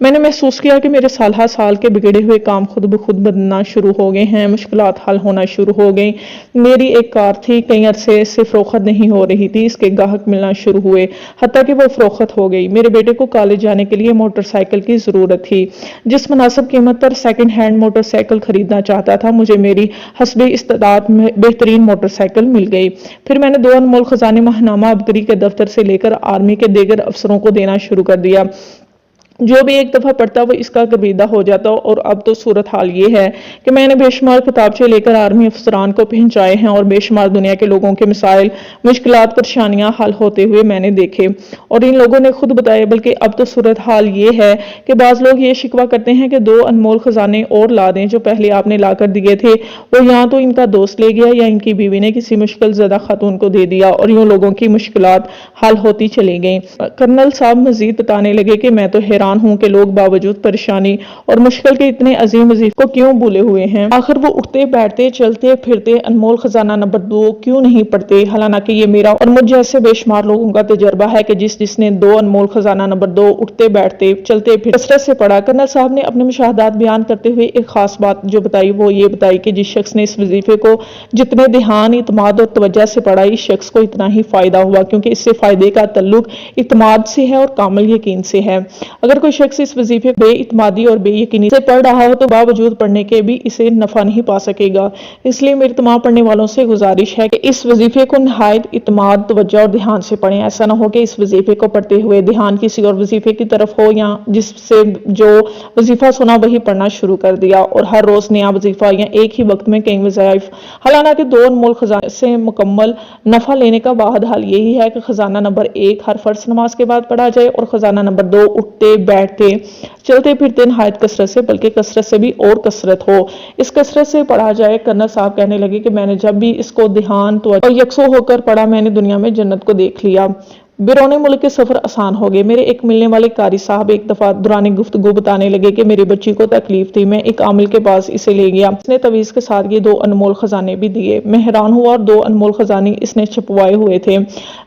میں نے محسوس کیا کہ میرے سالہ سال کے بگڑے ہوئے کام خود بخود بدلنا شروع ہو گئے ہیں، مشکلات حل ہونا شروع ہو گئیں۔ میری ایک کار تھی، کئی عرصے سے فروخت نہیں ہو رہی تھی، اس کے گاہک ملنا شروع ہوئے، حتیٰ کہ وہ فروخت ہو گئی۔ میرے بیٹے کو کالج جانے کے لیے موٹر سائیکل کی ضرورت تھی۔ جس مناسب قیمت per second hand motor cycle خریدنا چاہتا تھا، مجھے میری حسب استطاعت بہترین موٹر سائیکل مل گئی۔ پھر میں نے 2 انمول خزانے ماہنامہ عبقری کے دفتر سے لے کر آرمی کے دیگر افسروں کو دینا شروع کر دیا۔ جو بھی ایک دفعہ پڑھتا وہ اس کا گرویدہ ہو جاتا، اور اب تو صورتحال یہ ہے کہ میں نے بے شمار کتابچے لے کر آرمی افسران کو پہنچائے ہیں اور بے شمار دنیا کے لوگوں کے مسائل، مشکلات، پریشانیاں حل ہوتے ہوئے میں نے دیکھے اور ان لوگوں نے خود بتائے۔ بلکہ اب تو صورتحال یہ ہے کہ بعض لوگ یہ شکوہ کرتے ہیں کہ 2 انمول خزانے اور لا دیں جو پہلے آپ نے لا کر دیے تھے، وہ یہاں تو ان کا دوست لے گیا یا ان کی بیوی نے کسی مشکل زدہ خاتون کو دے دیا، اور یوں لوگوں کی مشکلات حل ہوتی چلی گئیں۔ کرنل صاحب مزید بتانے لگے کہ میں تو حیران ہوں کہ لوگ باوجود پریشانی اور مشکل کے اتنے عظیم وظیفے کو کیوں بھولے ہوئے ہیں۔ آخر وہ اٹھتے بیٹھتے چلتے پھرتے انمول خزانہ نمبر 2 کیوں نہیں پڑھتے؟ حالانکہ یہ میرا اور مجھ جیسے بے شمار لوگوں کا تجربہ ہے کہ جس نے 2 انمول خزانہ نمبر 2 اٹھتے بیٹھتے چلتے پھرتے کثرت سے پڑھا۔ کرنل صاحب نے اپنے مشاہدات بیان کرتے ہوئے ایک خاص بات جو بتائی وہ یہ بتائی کہ جس شخص نے اس وظیفے کو جتنے دھیان، اعتماد اور توجہ سے پڑھا، اس شخص کو اتنا ہی فائدہ ہوا، کیونکہ اس سے فائدے کا تعلق اعتماد سے ہے اور کامل یقین سے ہے۔ اگر کوئی شخص اس وظیفے بے اعتمادی اور بے یقینی سے پڑھ رہا ہو تو باوجود پڑھنے کے بھی اسے نفع نہیں پا سکے گا۔ اس لیے میری تمام پڑھنے والوں سے گزارش ہے کہ اس وظیفے کو نہایت اعتماد، توجہ اور دھیان سے پڑھیں۔ ایسا نہ ہو کہ اس وظیفے کو پڑھتے ہوئے دھیان کسی اور وظیفے کی طرف ہو، یا جس سے جو وظیفہ سنا وہی پڑھنا شروع کر دیا اور ہر روز نیا وظیفہ یا ایک ہی وقت میں کئی وظائف۔ حالانکہ 2 انمول خزانے سے مکمل نفع لینے کا واحد حل یہی ہے کہ خزانہ نمبر 1 ہر فرض نماز کے بعد پڑھا جائے اور خزانہ نمبر 2 اٹھتے بیٹھتے چلتے پھرتے نہایت کثرت سے، بلکہ کثرت سے بھی اور کثرت ہو، اس کثرت سے پڑھا جائے۔ کرنل صاحب کہنے لگے کہ میں نے جب بھی اس کو دھیان اور یکسو ہو کر پڑھا، میں نے دنیا میں جنت کو دیکھ لیا۔ بیرون ملک کے سفر آسان ہو گئے۔ میرے ایک ملنے والے قاری صاحب ایک دفعہ دوران گفتگو بتانے لگے کہ میری بچی کو تکلیف تھی، میں ایک عامل کے پاس اسے لے گیا، اس نے تعویذ کے ساتھ یہ 2 انمول خزانے بھی دیے۔ میں حیران ہوا اور 2 انمول خزانے اس نے چھپوائے ہوئے تھے۔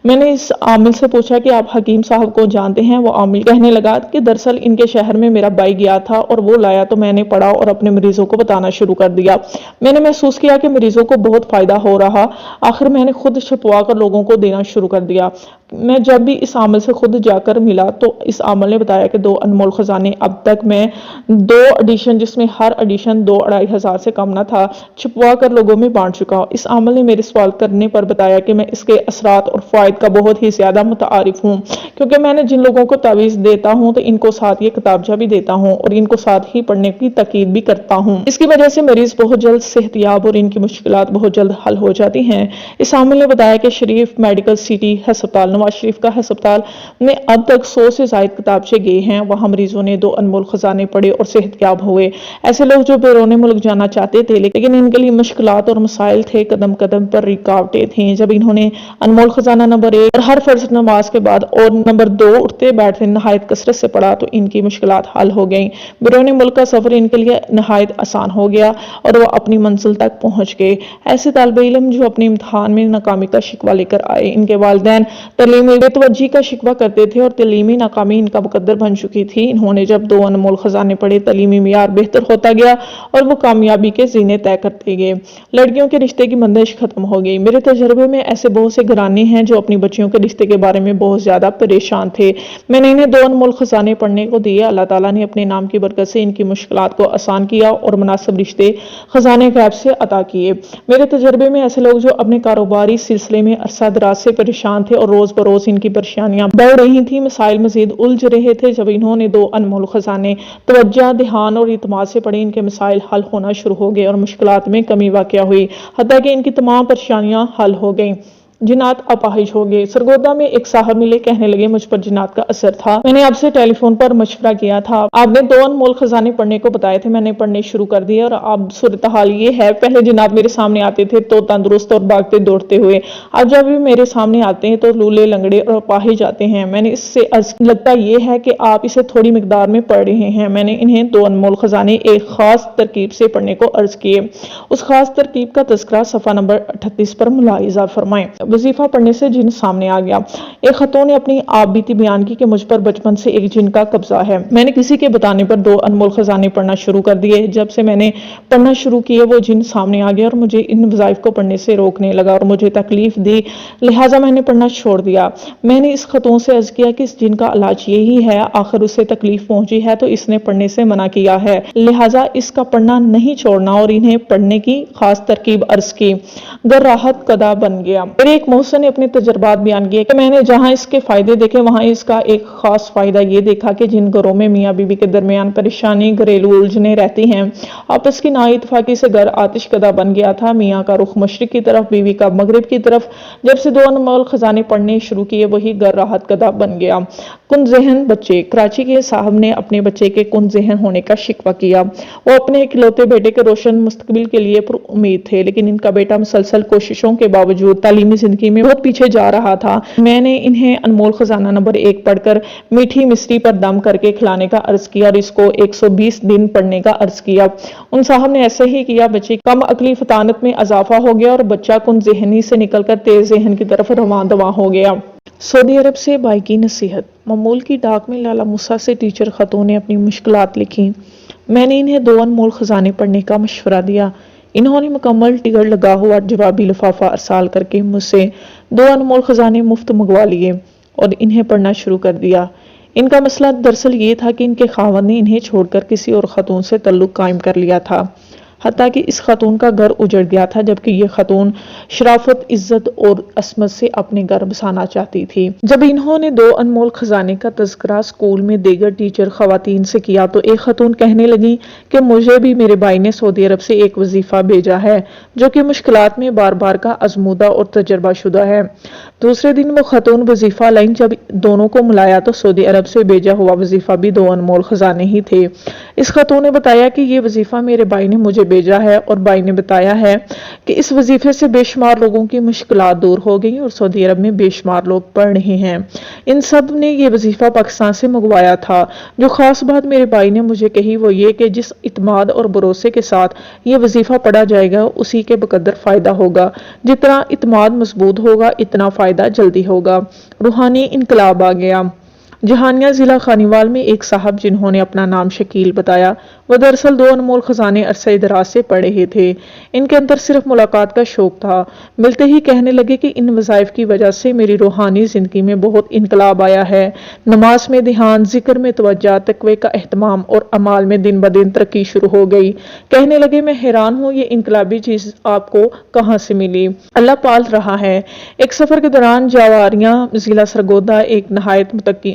میں نے اس عامل سے پوچھا کہ آپ حکیم صاحب کو جانتے ہیں؟ وہ عامل کہنے لگا کہ دراصل ان کے شہر میں میرا بھائی گیا تھا اور وہ لایا تو میں نے پڑھا اور اپنے مریضوں کو بتانا شروع کر دیا۔ میں نے محسوس کیا کہ مریضوں کو بہت فائدہ ہو رہا، آخر میں نے خود چھپوا کر لوگوں کو دینا شروع کر دیا۔ میں جب بھی اس عامل سے خود جا کر ملا تو اس عامل نے بتایا کہ 2 انمول خزانے اب تک میں 2 ایڈیشن، جس میں ہر ایڈیشن 2-2.5 ہزار سے کم نہ تھا، چھپوا کر لوگوں میں بانٹ چکا ہوں۔ اس عامل نے میرے سوال کرنے پر بتایا کہ میں اس کے اثرات اور فوائد کا بہت ہی زیادہ متعارف ہوں، کیونکہ میں نے جن لوگوں کو تعویذ دیتا ہوں تو ان کو ساتھ یہ کتابچہ بھی دیتا ہوں اور ان کو ساتھ ہی پڑھنے کی تاکید بھی کرتا ہوں۔ اس کی وجہ سے مریض بہت جلد صحت یاب اور ان کی مشکلات بہت جلد حل ہو جاتی ہیں۔ اس عامل نے بتایا کہ شریف میڈیکل سٹی ہسپتال نواز شریف کا ہسپتال میں اب تک 100 سے زائد کتابچے گئے ہیں، وہاں مریضوں نے 2 انمول خزانے پڑھے اور صحت یاب ہوئے۔ ایسے لوگ جو بیرون ملک جانا چاہتے تھے لیکن ان کے لیے مشکلات اور مسائل تھے، قدم قدم پر رکاوٹیں تھیں۔ جب انہوں نے انمول خزانہ نمبر 1 اور ہر فرض نماز کے بعد اور نمبر 2 اٹھتے بیٹھتے نہایت کثرت سے پڑھا تو ان کی مشکلات حل ہو گئیں۔ بیرون ملک کا سفر ان کے لیے نہایت آسان ہو گیا اور وہ اپنی منزل تک پہنچ گئے۔ ایسے طالب علم جو اپنے امتحان میں ناکامی کا شکوہ لے کر آئے، ان کے والدین تعلیمی بے توجہی کا شکوہ کرتے تھے اور تعلیمی ناکامی ان کا مقدر بن چکی تھی۔ انہوں نے جب 2 انمول خزانے پڑھے، تعلیمی معیار بہتر ہوتا گیا اور وہ کامیابی کے زینے طے کرتے گئے۔ لڑکیوں کے رشتے کی بندش ختم ہو گئی۔ میرے تجربے میں ایسے بہت سے گھرانے ہیں جو اپنی بچیوں کے رشتے کے بارے میں بہت زیادہ پریشان تھے۔ میں نے انہیں 2 انمول خزانے پڑھنے کو دیے۔ اللہ تعالیٰ نے اپنے نام کی برکت سے ان کی مشکلات کو آسان کیا اور مناسب رشتے خزانے غیب سے عطا کیے۔ میرے تجربے میں ایسے لوگ جو اپنے کاروباری سلسلے میں عرصہ دراز سے پریشان تھے اور روز بروز ان کی پریشانیاں بڑھ رہی تھیں، مسائل مزید الجھ رہے تھے، جب انہوں نے 2 انمول خزانے توجہ، دھیان اور اعتماد سے پڑھے، ان کے مسائل حل ہونا شروع ہو گئے اور مشکلات میں کمی واقع ہوئی، حتیٰ کہ ان کی تمام پریشانیاں حل ہو گئیں۔ جنات اپاہج ہو گئے۔ سرگودا میں ایک صاحب ملے، کہنے لگے مجھ پر جنات کا اثر تھا، میں نے آپ سے ٹیلی فون پر مشورہ کیا تھا، آپ نے 2 انمول خزانے پڑھنے کو بتائے تھے، میں نے پڑھنے شروع کر دیے اور اب صورتحال یہ ہے، پہلے جنات میرے سامنے آتے تھے تو تندرست اور بھاگتے دوڑتے ہوئے، اب جب بھی میرے سامنے آتے ہیں تو لولے لنگڑے اور اپاہج آتے ہیں۔ میں نے اس سے عرض لگتا یہ ہے کہ آپ اسے تھوڑی مقدار میں پڑھ رہے ہیں۔ میں نے انہیں 2 انمول خزانے ایک خاص ترکیب سے پڑھنے کو عرض کیے۔ اس خاص ترکیب کا تذکرہ صفحہ نمبر 38 پر ملاحظہ فرمائیں۔ وظیفہ پڑھنے سے جن سامنے آ گیا۔ ایک خاتون نے اپنی آپ بیتی بیان کی کہ مجھ پر بچپن سے ایک جن کا قبضہ ہے، میں نے کسی کے بتانے پر 2 انمول خزانے پڑھنا شروع کر دیے، جب سے میں نے پڑھنا شروع کیے وہ جن سامنے آ گیا اور مجھے ان وظائف کو پڑھنے سے روکنے لگا اور مجھے تکلیف دی، لہٰذا میں نے پڑھنا چھوڑ دیا۔ میں نے اس خاتون سے عرض کیا کہ اس جن کا علاج یہی ہے، آخر اسے تکلیف پہنچی ہے تو اس نے پڑھنے سے منع کیا ہے، لہٰذا اس کا پڑھنا نہیں چھوڑنا، اور انہیں پڑھنے کی خاص ترکیب عرض کی۔ گر راحت کدا بن گیا۔ میرے ایک محسن نے اپنے تجربات بیان کیے کہ میں نے جہاں اس کے فائدے دیکھے وہاں اس کا ایک خاص فائدہ یہ دیکھا کہ جن گھروں میں میاں بیوی کے درمیان پریشانی، گھریلو الجھنیں رہتی ہیں، آپس کی نااتفاقی سے گھر آتش کدا بن گیا تھا، میاں کا رخ مشرق کی طرف، بیوی کا مغرب کی طرف، جب سے 2 انمول خزانے پڑھنے شروع کیے وہی گھر راحت کدا بن گیا۔ کن ذہن بچے۔ کراچی کے صاحب نے اپنے بچے کے کن ذہن ہونے کا شکوہ کیا۔ وہ اپنے اکلوتے بیٹے کے روشن مستقبل کے لیے پر امید تھے، لیکن ان کا بیٹا مسلسل کوششوں کے باوجود تعلیمی زندگی میں بہت پیچھے جا رہا تھا۔ میں نے انہیں انمول خزانہ نمبر 1 پڑھ کر میٹھی مصری پر دم کر کے کھلانے کا عرض کیا اور اس کو 120 دن پڑھنے کا عرض کیا۔ ان صاحب نے ایسا ہی کیا، بچے کم عقلی فطانت میں اضافہ ہو گیا اور بچہ کن ذہنی سے نکل کر تیز ذہن کی طرف رواں دواں ہو گیا۔ سعودی عرب سے بھائی کی نصیحت۔ معمول کی ڈاک میں لالا موسیٰ سے ٹیچر خاتون نے اپنی مشکلات لکھی۔ میں نے انہیں 2 انمول خزانے پڑھنے کا مشورہ دیا۔ انہوں نے مکمل ٹکٹ لگا ہوا جوابی لفافہ ارسال کر کے مجھ سے 2 انمول خزانے مفت منگوا لیے اور انہیں پڑھنا شروع کر دیا۔ ان کا مسئلہ دراصل یہ تھا کہ ان کے خاوند نے انہیں چھوڑ کر کسی اور خاتون سے تعلق قائم کر لیا تھا، حتیٰ کہ اس خاتون کا گھر اجڑ گیا تھا، جبکہ یہ خاتون شرافت، عزت اور عصمت سے اپنے گھر بسانا چاہتی تھی۔ جب انہوں نے 2 انمول خزانے کا تذکرہ اسکول میں دیگر ٹیچر خواتین سے کیا تو ایک خاتون کہنے لگی کہ مجھے بھی میرے بھائی نے سعودی عرب سے ایک وظیفہ بھیجا ہے جو کہ مشکلات میں بار بار کا آزمودہ اور تجربہ شدہ ہے۔ دوسرے دن وہ خاتون وظیفہ لائن، جب دونوں کو ملایا تو سعودی عرب سے بھیجا ہوا وظیفہ بھی 2 انمول خزانے ہی تھے۔ اس خاتون نے بتایا کہ یہ وظیفہ میرے بھائی نے مجھے بھیجا ہے اور بھائی نے بتایا ہے کہ اس وظیفے سے بے شمار لوگوں کی مشکلات دور ہو گئی اور سعودی عرب میں بے شمار لوگ پڑھ رہے ہیں۔ ان سب نے یہ وظیفہ پاکستان سے منگوایا تھا۔ جو خاص بات میرے بھائی نے مجھے کہی وہ یہ کہ جس اعتماد اور بھروسے کے ساتھ یہ وظیفہ پڑھا جائے گا اسی کے بقدر فائدہ ہوگا، جتنا اعتماد مضبوط ہوگا اتنا فائدہ جلدی ہوگا۔ روحانی انقلاب آ گیا۔ جہانیہ ضلع خانیوال میں ایک صاحب جنہوں نے اپنا نام شکیل بتایا، وہ دراصل 2 انمول خزانے عرصہ دراز سے پڑھ رہے تھے۔ ان کے اندر صرف ملاقات کا شوق تھا۔ ملتے ہی کہنے لگے کہ ان وظائف کی وجہ سے میری روحانی زندگی میں بہت انقلاب آیا ہے، نماز میں دھیان، ذکر میں توجہ، تقوی کا اہتمام اور اعمال میں دن بدن ترقی شروع ہو گئی۔ کہنے لگے میں حیران ہوں یہ انقلابی چیز آپ کو کہاں سے ملی؟ اللہ پال رہا ہے۔ ایک سفر کے دوران جاواریاں ضلع سرگودا ایک نہایت متقی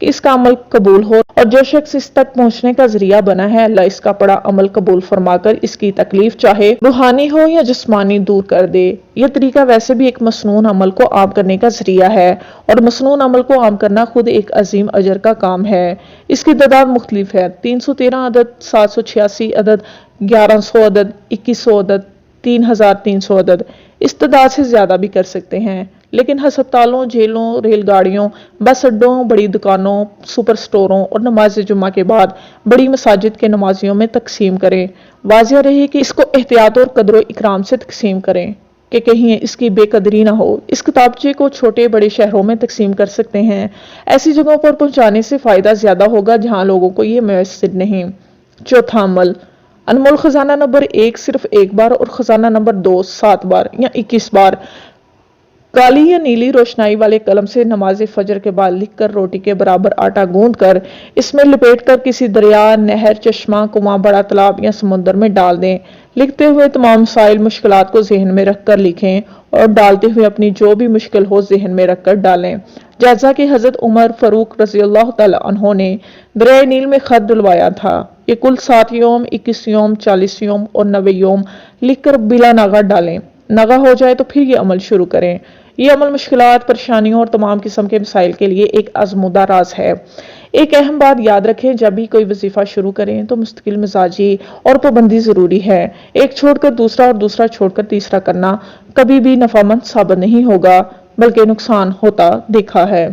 کہ اس کا عمل قبول ہو، اور جو شخص اس تک پہنچنے کا ذریعہ بنا ہے اللہ اس کا بڑا عمل قبول فرما کر اس کی تکلیف چاہے روحانی ہو یا جسمانی دور کر دے۔ یہ طریقہ ویسے بھی ایک مسنون عمل کو عام کرنے کا ذریعہ ہے، اور مسنون عمل کو عام کرنا خود ایک عظیم اجر کا کام ہے۔ اس کی تعداد مختلف ہے: 313 عدد، 786 عدد، 1100 عدد، 2100 عدد، 3300 عدد۔ اس تعداد سے زیادہ بھی کر سکتے ہیں، لیکن ہسپتالوں، جیلوں، ریل گاڑیوں، بس اڈوں، بڑی دکانوں، سپر سٹوروں اور نماز جمعہ کے بعد بڑی مساجد کے نمازیوں میں تقسیم کریں۔ واضح رہے کہ اس کو احتیاط اور قدر و اکرام سے تقسیم کریں کہ کہیں اس کی بے قدری نہ ہو۔ اس کتابچے کو چھوٹے بڑے شہروں میں تقسیم کر سکتے ہیں، ایسی جگہوں پر پہنچانے سے فائدہ زیادہ ہوگا جہاں لوگوں کو یہ میسر نہیں۔ چوتھا عمل: انمول خزانہ نمبر 1 صرف ایک بار اور خزانہ نمبر 2 7 بار یا 21 بار کالی یا نیلی روشنائی والے قلم سے نماز فجر کے بعد لکھ کر روٹی کے برابر آٹا گوندھ کر اس میں لپیٹ کر کسی دریا، نہر، چشمہ، کنواں، بڑا تالاب یا سمندر میں ڈال دیں۔ لکھتے ہوئے تمام مسائل مشکلات کو ذہن میں رکھ کر لکھیں، اور ڈالتے ہوئے اپنی جو بھی مشکل ہو ذہن میں رکھ کر ڈالیں۔ جیسا کہ حضرت عمر فاروق رضی اللہ تعالی عنہ نے دریائے نیل میں خط ڈلوایا تھا۔ یہ کل 7 یوم، 21 یوم، 40 یوم اور 90 یوم لکھ کر بلا ناغہ ڈالیں۔ ناغہ ہو جائے تو پھر یہ عمل شروع کریں۔ یہ عمل مشکلات، پریشانیوں اور تمام قسم کے مسائل کے لیے ایک آزمودہ راز ہے۔ ایک اہم بات یاد رکھیں، جب بھی کوئی وظیفہ شروع کریں تو مستقل مزاجی اور پابندی ضروری ہے۔ ایک چھوڑ کر دوسرا اور دوسرا چھوڑ کر تیسرا کرنا کبھی بھی نفع مند ثابت نہیں ہوگا، بلکہ نقصان ہوتا دیکھا ہے۔